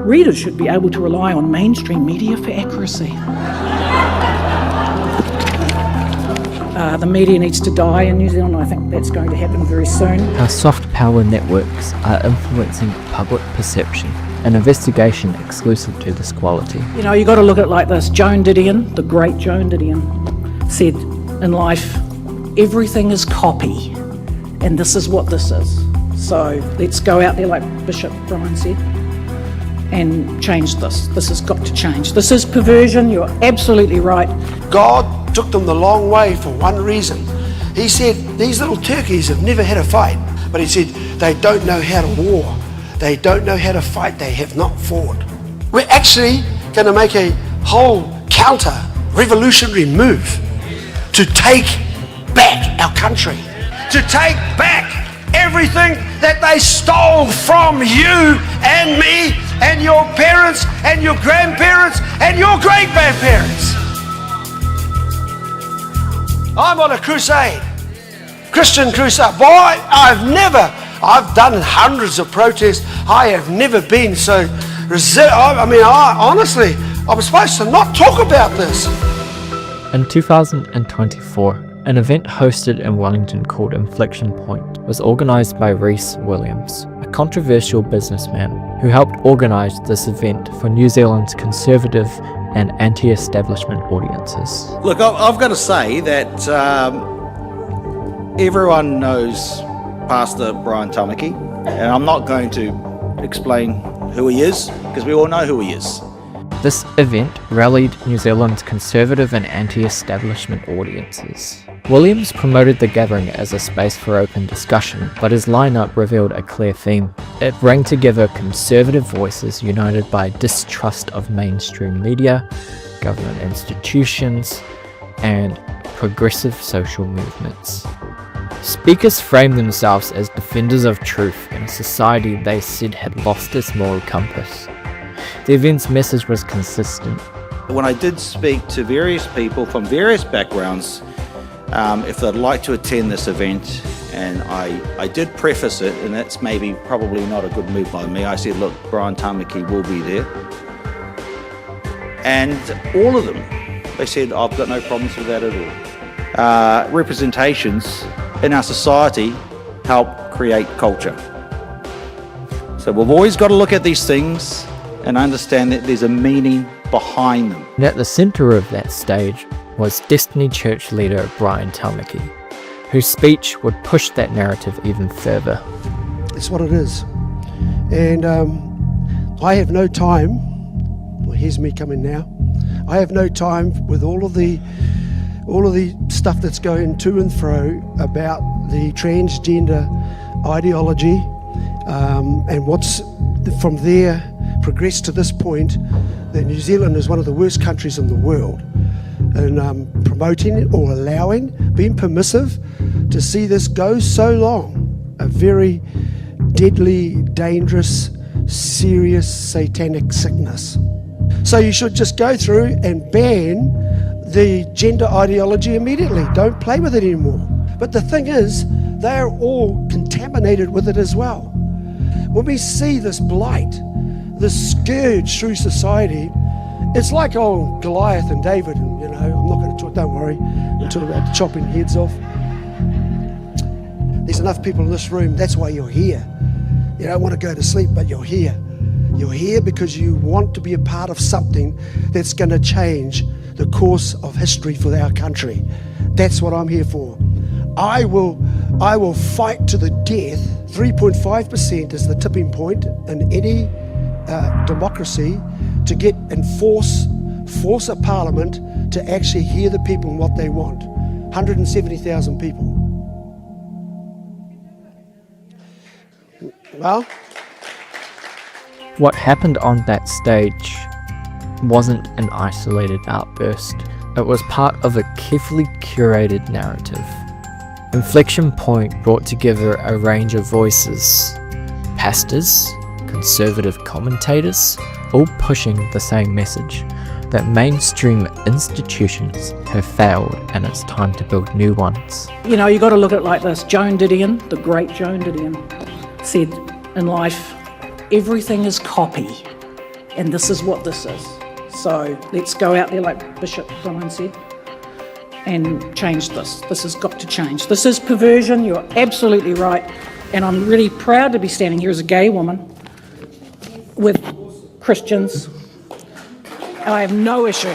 Readers should be able to rely on mainstream media for accuracy. The media needs to die in New Zealand. I think that's going to happen very soon. How soft power networks are influencing public perception. An investigation exclusive to this quality. You know, you got to look at it like this. Joan Didion, the great Joan Didion, said in life, everything is copy, and this is what this is. So let's go out there, like Bishop Brian said, and change this. This has got to change. This is perversion. You're absolutely right. God took them the long way for one reason. He said, these little turkeys have never had a fight, but he said, they don't know how to war. They don't know how to fight. They have not fought. We're actually going to make a whole counter-revolutionary move to take back our country, to take back everything that they stole from you and me and your parents and your grandparents and your great-grandparents. I'm on a crusade, Christian crusade. Boy, I've done hundreds of protests. I have never been so honestly, I was supposed to not talk about this. In 2024, an event hosted in Wellington called Inflection Point was organised by Rhys Williams, a controversial businessman who helped organise this event for New Zealand's conservative and anti-establishment audiences. Look, I've got to say that everyone knows Pastor Brian Tamaki, and I'm not going to explain who he is, because we all know who he is. This event rallied New Zealand's conservative and anti-establishment audiences. Williams promoted the gathering as a space for open discussion, but his lineup revealed a clear theme. It rang together conservative voices united by distrust of mainstream media, government institutions, and progressive social movements. Speakers framed themselves as defenders of truth in a society they said had lost its moral compass. The event's message was consistent. When I did speak to various people from various backgrounds, if they'd like to attend this event, and I did preface it, and that's probably not a good move by me. I said, look, Brian Tamaki will be there. And all of them, they said, I've got no problems with that at all. Representations in our society help create culture. So we've always got to look at these things and understand that there's a meaning behind them. And at the centre of that stage was Destiny Church leader Brian Tamaki, whose speech would push that narrative even further. It's what it is. And I have no time, well, here's me coming now, I have no time with all of the stuff that's going to and fro about the transgender ideology and what's from there progressed to this point, that New Zealand is one of the worst countries in the world, and promoting it or allowing, being permissive to see this go so long, a very deadly, dangerous, serious satanic sickness. So you should just go through and ban the gender ideology immediately. Don't play with it anymore. But the thing is, they're all contaminated with it as well. When we see this blight, this scourge through society, it's like old Goliath and David, and I'm not going to talk, don't worry, we'll talk about the chopping heads off. There's enough people in this room, that's why you're here. You don't want to go to sleep, but you're here. You're here because you want to be a part of something that's going to change the course of history for our country. That's what I'm here for. I will fight to the death. 3.5% is the tipping point in any democracy to get and force a parliament to actually hear the people and what they want. 170,000 people. Well, what happened on that stage wasn't an isolated outburst. It was part of a carefully curated narrative. Inflection Point brought together a range of voices, pastors, conservative commentators, all pushing the same message, that mainstream institutions have failed and it's time to build new ones. You got to look at it like this. Joan Didion, the great Joan Didion, said in life, everything is copy, and this is what this is. So let's go out there, like Bishop Brian said, and change this. This has got to change. This is perversion, you're absolutely right, and I'm really proud to be standing here as a gay woman with Christians. I have no issue.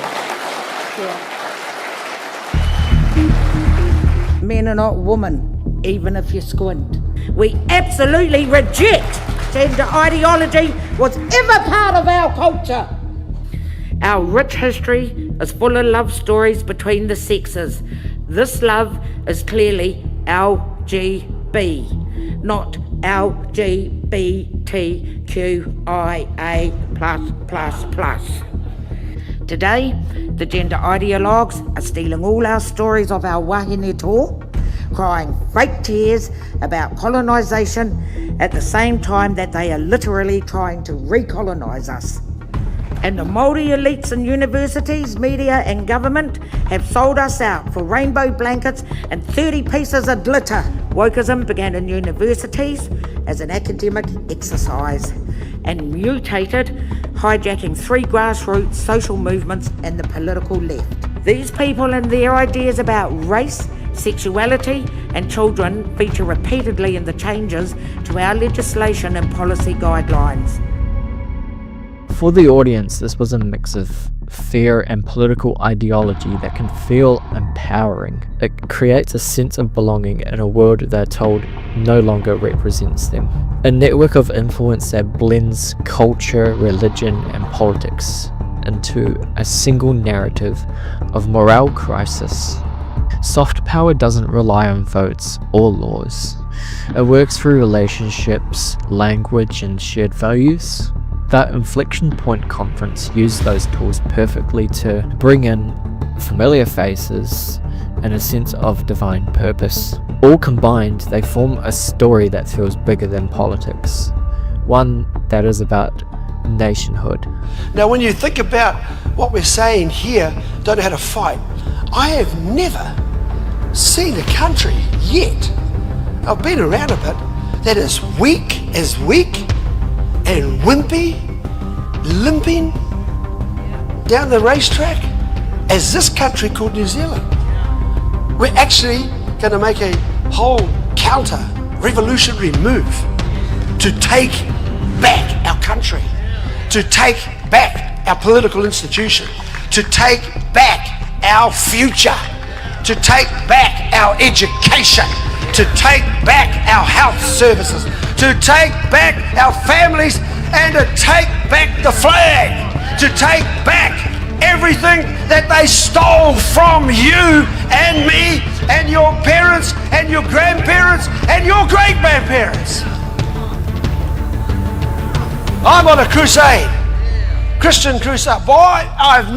Men are not women, even if you squint. We absolutely reject gender ideology was ever part of our culture. Our rich history is full of love stories between the sexes. This love is clearly LGB, not LGBTQIA+++. Today, the gender ideologues are stealing all our stories of our wahine toa, crying fake tears about colonisation at the same time that they are literally trying to recolonise us. And the Māori elites in universities, media and government have sold us out for rainbow blankets and 30 pieces of glitter. Wokeism began in universities as an academic exercise and mutated, hijacking 3 grassroots social movements and the political left. These people and their ideas about race, sexuality and children feature repeatedly in the changes to our legislation and policy guidelines. For the audience, this was a mix of fear and political ideology that can feel empowering. It creates a sense of belonging in a world they're told no longer represents them. A network of influence that blends culture, religion, and politics into a single narrative of morale crisis. Soft power doesn't rely on votes or laws. It works through relationships, language, and shared values. That Inflection Point conference used those tools perfectly to bring in familiar faces and a sense of divine purpose. All combined, they form a story that feels bigger than politics, one that is about nationhood. Now, when you think about what we're saying here, don't know how to fight, I have never seen a country yet, I've been around a bit, that is weak and wimpy, limping down the racetrack as this country called New Zealand. We're actually going to make a whole counter revolutionary move to take back our country, to take back our political institution, to take back our future, to take back our education, to take back our health services, to take back our families, and to take back the flag, to take back everything that they stole from you and me and your parents and your grandparents and your great-grandparents. I'm on a crusade, Christian crusade. Boy, I've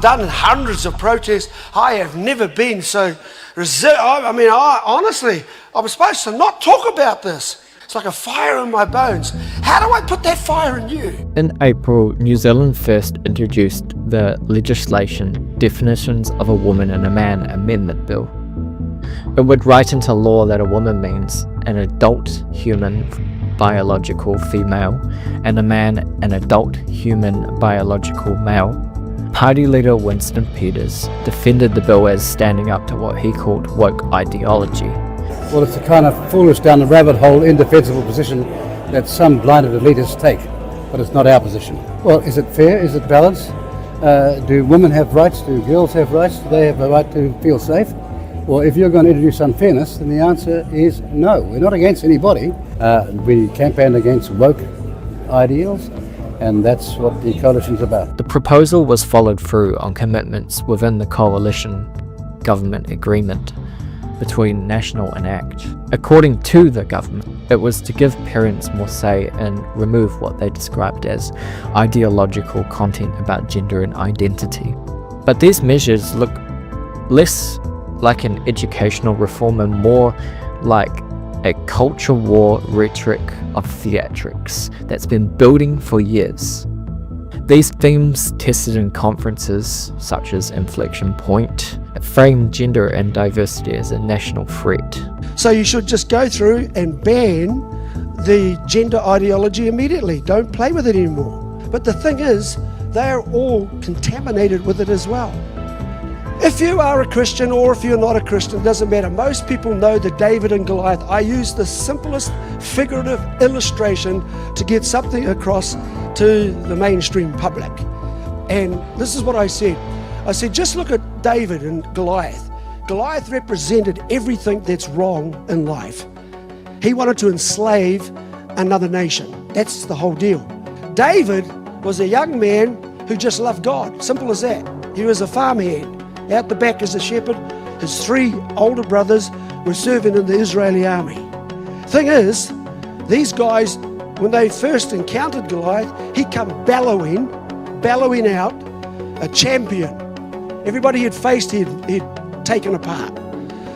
done hundreds of protests. I have never been so honestly, I was supposed to not talk about this. It's like a fire in my bones. How do I put that fire in you? In April, New Zealand first introduced the legislation Definitions of a Woman and a Man Amendment Bill. It would write into law that a woman means an adult human biological female and a man an adult human biological male. Party leader Winston Peters defended the bill as standing up to what he called woke ideology. Well, it's a kind of foolish down the rabbit hole, indefensible position that some blinded elitists take, but it's not our position. Well, is it fair? Is it balanced? Do women have rights? Do girls have rights? Do they have a right to feel safe? Well, if you're going to introduce unfairness, then the answer is no. We're not against anybody. We campaign against woke ideals, and that's what the coalition's about. The proposal was followed through on commitments within the coalition government agreement between National and ACT. According to the government, it was to give parents more say and remove what they described as ideological content about gender and identity. But these measures look less like an educational reform and more like a culture war rhetoric of theatrics that's been building for years. These themes tested in conferences such as Inflection Point framed gender and diversity as a national threat. So you should just go through and ban the gender ideology immediately. Don't play with it anymore. But the thing is, they're all contaminated with it as well. If you are a Christian or if you're not a Christian, it doesn't matter. Most people know the David and Goliath. I use the simplest figurative illustration to get something across to the mainstream public. And this is what I said. I said, just look at David and Goliath. Goliath represented everything that's wrong in life. He wanted to enslave another nation. That's the whole deal. David was a young man who just loved God. Simple as that. He was a farmhand. Out the back as a shepherd. His 3 older brothers were serving in the Israeli army. Thing is, these guys, when they first encountered Goliath, he come bellowing out, a champion. Everybody he'd faced, he'd taken apart.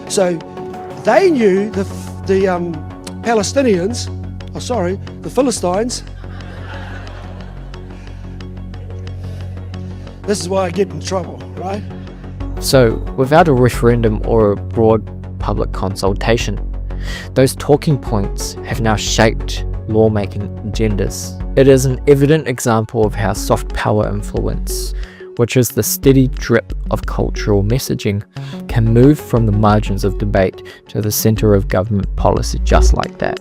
So they knew the Palestinians, the Philistines. This is why I get in trouble, right? So, without a referendum or a broad public consultation, those talking points have now shaped lawmaking agendas. It is an evident example of how soft power influence, which is the steady drip of cultural messaging, can move from the margins of debate to the centre of government policy just like that.